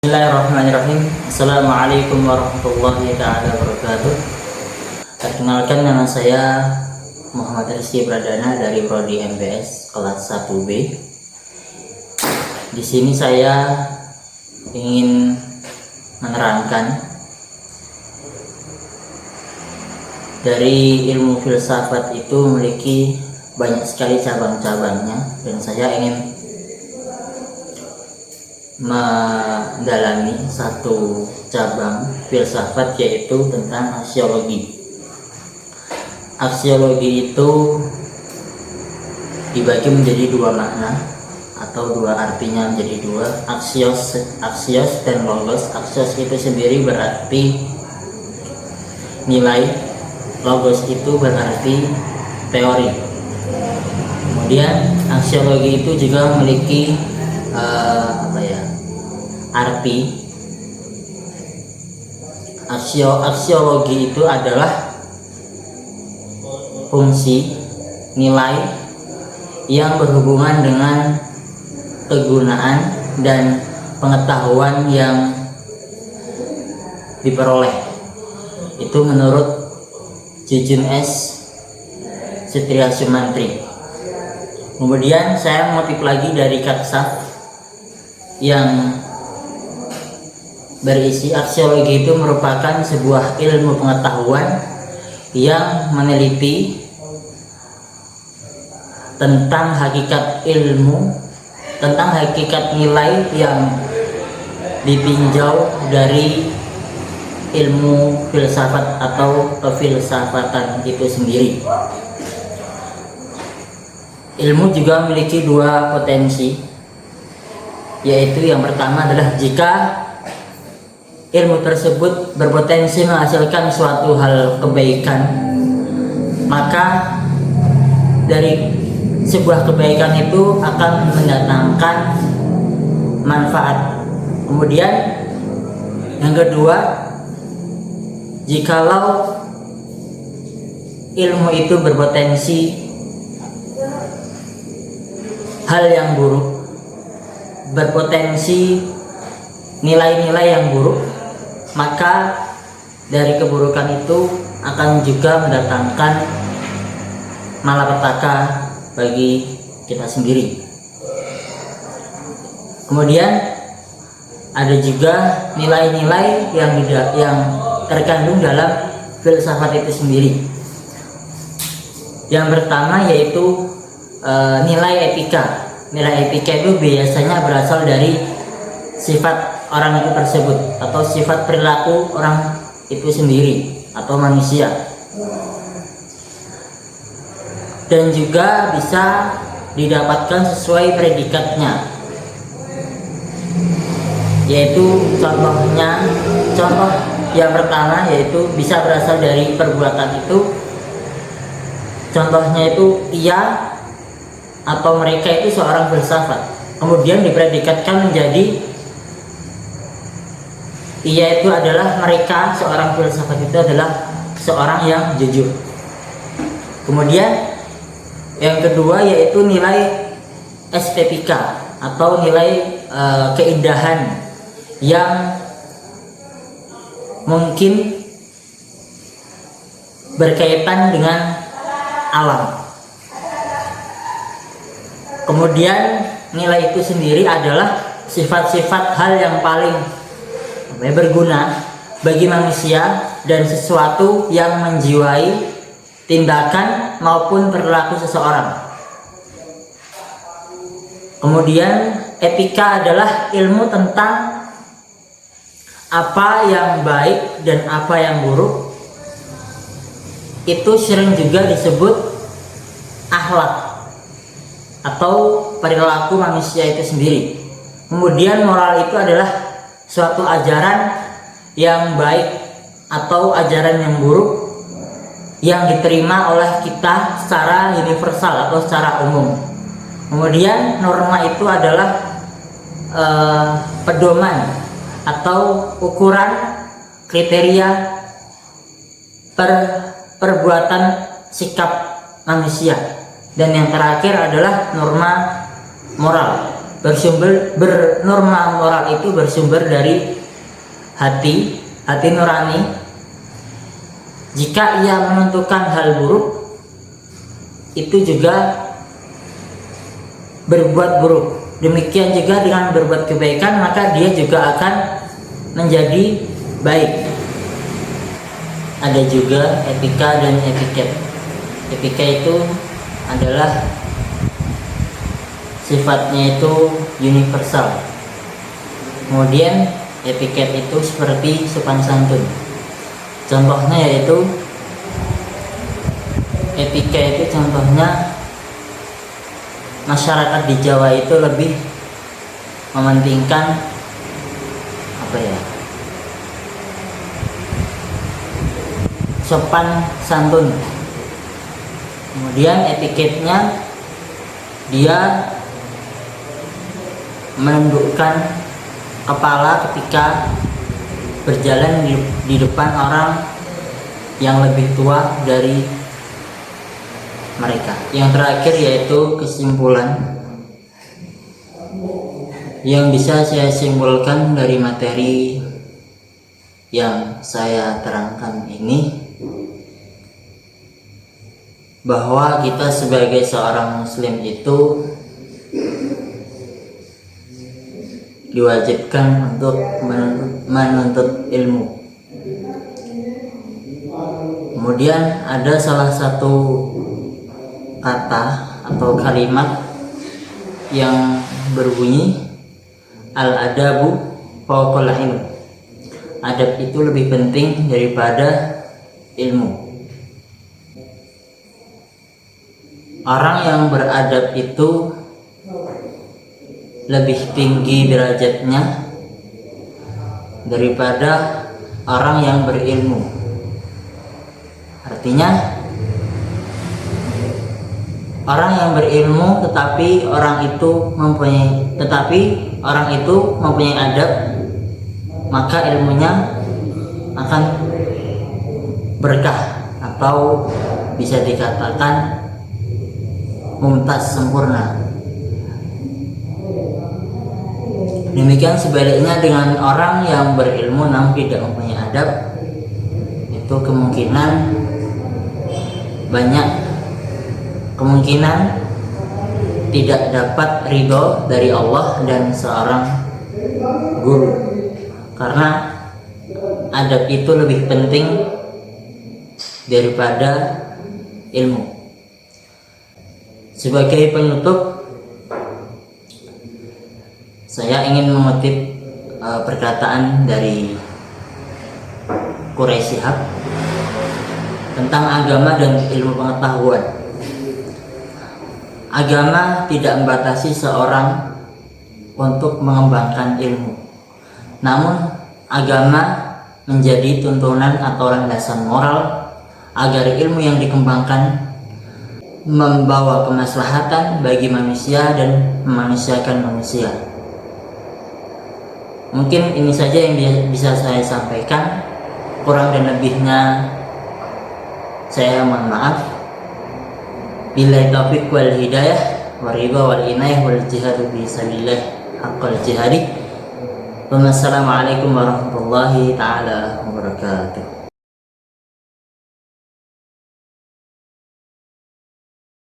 Bismillahirrahmanirrahim. Assalamualaikum warahmatullahi wabarakatuh. Perkenalkan, nama saya Muhammad Rizky Pradana dari Prodi MBS kelas 1B. Di sini saya ingin menerangkan dari ilmu filsafat itu memiliki banyak sekali cabang-cabangnya, dan saya ingin mendalami satu cabang filsafat, yaitu tentang aksiologi. Aksiologi itu dibagi menjadi dua makna atau dua artinya menjadi dua, aksios dan logos. Aksios itu sendiri berarti nilai, logos itu berarti teori. Kemudian aksiologi itu juga memiliki arti. Aksiologi itu adalah fungsi nilai yang berhubungan dengan kegunaan dan pengetahuan yang diperoleh. Itu menurut Jejun S. Setria Sumantri. Kemudian saya mengutip lagi dari Katsaf yang berisi, aksiologi itu merupakan sebuah ilmu pengetahuan yang meneliti tentang hakikat ilmu, tentang hakikat nilai yang ditinjau dari ilmu filsafat atau kefilsafatan itu sendiri. Ilmu juga memiliki dua potensi, yaitu yang pertama adalah jika ilmu tersebut berpotensi menghasilkan suatu hal kebaikan, maka dari sebuah kebaikan itu akan mendatangkan manfaat. Kemudian yang kedua, jikalau ilmu itu berpotensi hal yang buruk, berpotensi nilai-nilai yang buruk, maka dari keburukan itu akan juga mendatangkan malapetaka bagi kita sendiri. Kemudian ada juga nilai-nilai yang terkandung dalam filsafat itu sendiri. Yang pertama yaitu nilai etika. Nilai etika itu biasanya berasal dari sifat orang itu tersebut atau sifat perilaku orang itu sendiri atau manusia, dan juga bisa didapatkan sesuai predikatnya, yaitu contoh yang pertama yaitu bisa berasal dari perbuatan itu. Contohnya itu ia atau mereka itu seorang filsafat, kemudian dipredikatkan menjadi ia itu adalah mereka, seorang filsafat itu adalah seorang yang jujur. Kemudian yang kedua yaitu nilai estetika atau nilai keindahan yang mungkin berkaitan dengan alam. Kemudian nilai itu sendiri adalah sifat-sifat hal yang paling berguna bagi manusia dan sesuatu yang menjiwai tindakan maupun perilaku seseorang. Kemudian etika adalah ilmu tentang apa yang baik dan apa yang buruk. Itu sering juga disebut akhlak atau perilaku manusia itu sendiri. Kemudian moral itu adalah suatu ajaran yang baik atau ajaran yang buruk yang diterima oleh kita secara universal atau secara umum. Kemudian norma itu adalah pedoman atau ukuran kriteria perbuatan sikap manusia. Dan yang terakhir adalah norma moral. norma moral itu bersumber dari hati nurani. Jika ia menentukan hal buruk, itu juga berbuat buruk. Demikian juga dengan berbuat kebaikan, maka dia juga akan menjadi baik. Ada juga etika dan etiket. Etika itu adalah sifatnya itu universal. Kemudian etiket itu seperti sopan santun. Contohnya yaitu etika itu contohnya masyarakat di Jawa itu lebih mementingkan sopan santun. Kemudian etiketnya dia menundukkan kepala ketika berjalan di depan orang yang lebih tua dari mereka. Yang terakhir yaitu kesimpulan yang bisa saya simpulkan dari materi yang saya terangkan ini, bahwa kita sebagai seorang muslim itu diwajibkan untuk menuntut ilmu. Kemudian ada salah satu kata atau kalimat yang berbunyi al-adabu fawqal ilm. Adab itu lebih penting daripada ilmu. Orang yang beradab itu lebih tinggi derajatnya daripada orang yang berilmu. Artinya orang yang berilmu tetapi orang itu mempunyai adab, maka ilmunya akan berkah atau bisa dikatakan mumtaz, sempurna. Demikian sebaliknya dengan orang yang berilmu namun tidak mempunyai adab, itu kemungkinan tidak dapat ridho dari Allah dan seorang guru, karena adab itu lebih penting daripada ilmu. Sebagai penutup, saya ingin mengutip perkataan dari Quraish Shihab tentang agama dan ilmu pengetahuan. Agama tidak membatasi seorang untuk mengembangkan ilmu, namun agama menjadi tuntunan atau landasan moral agar ilmu yang dikembangkan membawa kemaslahatan bagi manusia dan memanusiakan manusia. Mungkin ini saja yang bisa saya sampaikan. Kurang dan lebihnya saya mohon maaf. Billahi taufiq wal hidayah wa ridha wal inayah wal jihadu fi sabilillah haqqal jihadi. Wassalamualaikum warahmatullahi taala wabarakatuh.